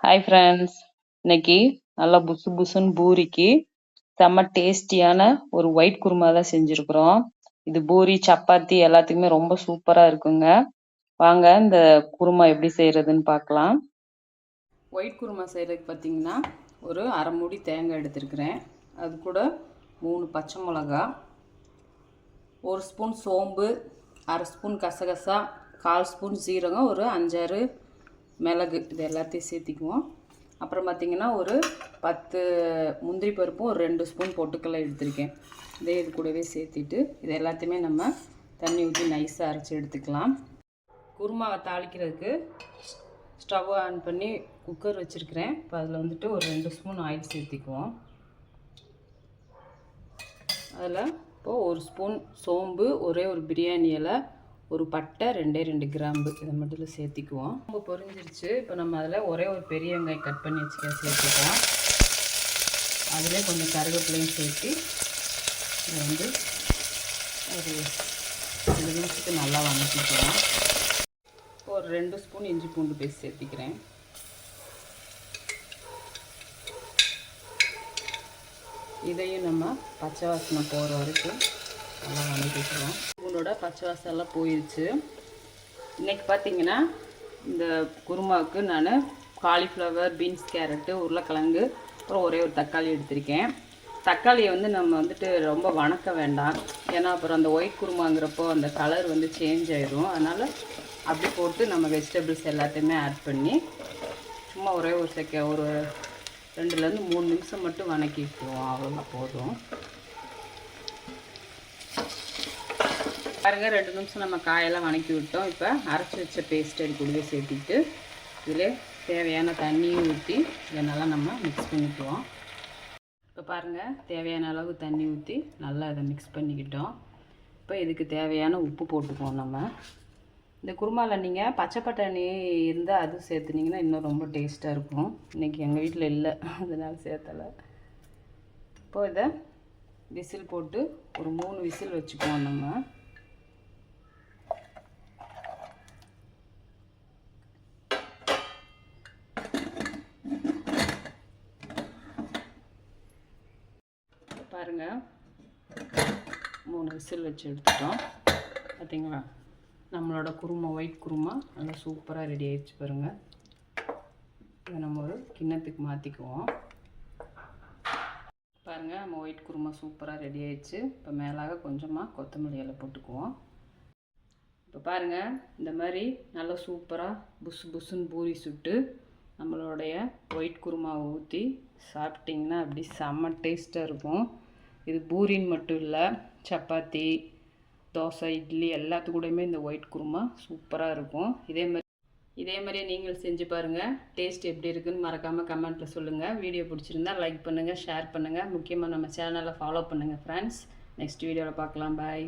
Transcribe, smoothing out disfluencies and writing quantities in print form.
Hi friends. இன்னைக்கு நல்லா புசு புசுன்னு பூரிக்கு செம்ம டேஸ்டியான ஒரு ஒயிட் குருமா தான் செஞ்சுருக்குறோம். இது பூரி சப்பாத்தி எல்லாத்துக்குமே ரொம்ப சூப்பரா இருக்குங்க. வாங்க இந்த குருமா எப்படி செய்யறதுன்னு பார்க்கலாம். ஒயிட் குருமா செய்யறதுக்கு பார்த்தீங்கன்னா ஒரு அரை மூடி தேங்காய் எடுத்துருக்கிறேன். அது கூட 3 பச்சை மிளகா, 1 ஸ்பூன் சோம்பு, அரை ஸ்பூன் கசகசா, 1/4 ஸ்பூன் சீரகம், ஒரு 5-6 மிளகு, இது எல்லாத்தையும் சேர்த்திக்குவோம். அப்புறம் பார்த்திங்கன்னா ஒரு 10 முந்திரி பருப்பும் ஒரு 2 ஸ்பூன் பொட்டுக்கடலை எடுத்திருக்கேன். இதே இது கூடவே சேர்த்திட்டு இது எல்லாத்தையுமே நம்ம தண்ணி ஊற்றி நைஸாக அரைச்சி எடுத்துக்கலாம். குருமாவை தாளிக்கிறதுக்கு ஸ்டவ் ஆன் பண்ணி குக்கர் வச்சுருக்கிறேன். இப்போ அதில் வந்துட்டு ஒரு 2 ஸ்பூன் ஆயில் சேர்த்திக்குவோம். அதில் இப்போது 1 ஸ்பூன் சோம்பு, ஒரே ஒரு பிரியாணி இலை, ஒரு பட்டை, 2 கிராம்பு இதை மட்டும் சேர்த்திக்குவோம். ரொம்ப பொரிஞ்சிருச்சு. இப்போ நம்ம அதில் ஒரே ஒரு பெரிய வெங்காயம் கட் பண்ணி சேர்த்துக்கலாம். அதில் கொஞ்சம் கருவேப்பிலையும் சேர்த்து இதை வந்து ஒரு 2 நிமிஷத்துக்கு நல்லா வதக்கிக்கலாம். ஒரு 2 ஸ்பூன் இஞ்சி பூண்டு பேஸ்ட் சேர்த்திக்கிறேன். இதையும் நம்ம பச்சை வாசனை போகிற வரைக்கும் நல்லா வதக்கிக்கிறோம். பூண்டோட பச்சை வாசனைலாம் போயிடுச்சு. இன்றைக்கி பார்த்திங்கன்னா இந்த குருமாவுக்கு நான் காலிஃப்ளவர், பீன்ஸ், கேரட்டு, உருளைக்கிழங்கு, அப்புறம் ஒரே ஒரு தக்காளி எடுத்திருக்கேன். தக்காளியை வந்து நம்ம வந்துட்டு ரொம்ப வணக்க வேண்டாம். ஏன்னா அப்புறம் அந்த ஒயிட் குருமாங்கிறப்போ அந்த கலர் வந்து சேஞ்ச் ஆயிடும். அதனால் அப்படி போட்டு நம்ம வெஜிடபிள்ஸ் எல்லாத்தையுமே ஆட் பண்ணி சும்மா ஒரே ஒரு ஒரு 2லேருந்து 3 நிமிஷம் மட்டும் வதக்கிக்குவோம். அவ்வளோதான் போதும். பாருங்கள், 2 நிமிஷம் நம்ம காயெல்லாம் வதக்கி விட்டோம். இப்போ அரைச்சி வச்ச பேஸ்ட் அது கூடவே சேர்த்திட்டு இதில் தேவையான தண்ணியும் ஊற்றி இதை நல்லா நம்ம மிக்ஸ் பண்ணிக்குவோம். இப்போ பாருங்கள், தேவையான அளவு தண்ணி ஊற்றி நல்லா இதை மிக்ஸ் பண்ணிக்கிட்டோம். இப்போ இதுக்கு தேவையான உப்பு போட்டுக்குவோம். நம்ம இந்த குருமாவில் நீங்கள் பச்சை பட்டாணி இருந்தால் அது சேர்த்துனீங்கன்னா இன்னும் ரொம்ப டேஸ்ட்டாக இருக்கும். இன்றைக்கி எங்கள் வீட்டில் இல்லை, அதனால் சேர்த்தலை. இப்போது இதை விசில் போட்டு ஒரு 3 விசில் வச்சுக்குவோம். நம்ம பாருங்கள், 3 விசில் வச்சு எடுத்துட்டோம். பார்த்தீங்களா, நம்மளோட குருமா ஒயிட் குருமா நல்லா சூப்பராக ரெடி ஆகிடுச்சு. பாருங்கள், இதை நம்ம ஒரு கிண்ணத்துக்கு மாற்றிக்குவோம். பாருங்கள், நம்ம ஒயிட் குருமா சூப்பராக ரெடி ஆகிடுச்சு. இப்போ மேலாக கொஞ்சமாக கொத்தமல்லி இலை போட்டுக்குவோம். இப்போ பாருங்கள், இந்த மாதிரி நல்லா சூப்பராக புசு புசுன்னு பூரி சுட்டு நம்மளுடைய ஒயிட் குருமாவை ஊற்றி சாப்பிட்டிங்கன்னா அப்படி செம்ம டேஸ்ட்டாக இருக்கும். இது பூரின்னு மட்டும் இல்லை, சப்பாத்தி, தோசை, இட்லி எல்லாத்துக்கூடையுமே இந்த ஒயிட் குருமா சூப்பராக இருக்கும். இதே மாதிரியே நீங்கள் செஞ்சு பாருங்கள். டேஸ்ட் எப்படி இருக்குதுன்னு மறக்காமல் கமெண்ட்டில் சொல்லுங்கள். வீடியோ பிடிச்சிருந்தா லைக் பண்ணுங்கள், ஷேர் பண்ணுங்கள். முக்கியமாக நம்ம சேனலை ஃபாலோ பண்ணுங்கள் ஃப்ரெண்ட்ஸ். நெக்ஸ்ட் வீடியோவில் பார்க்கலாம். பாய்.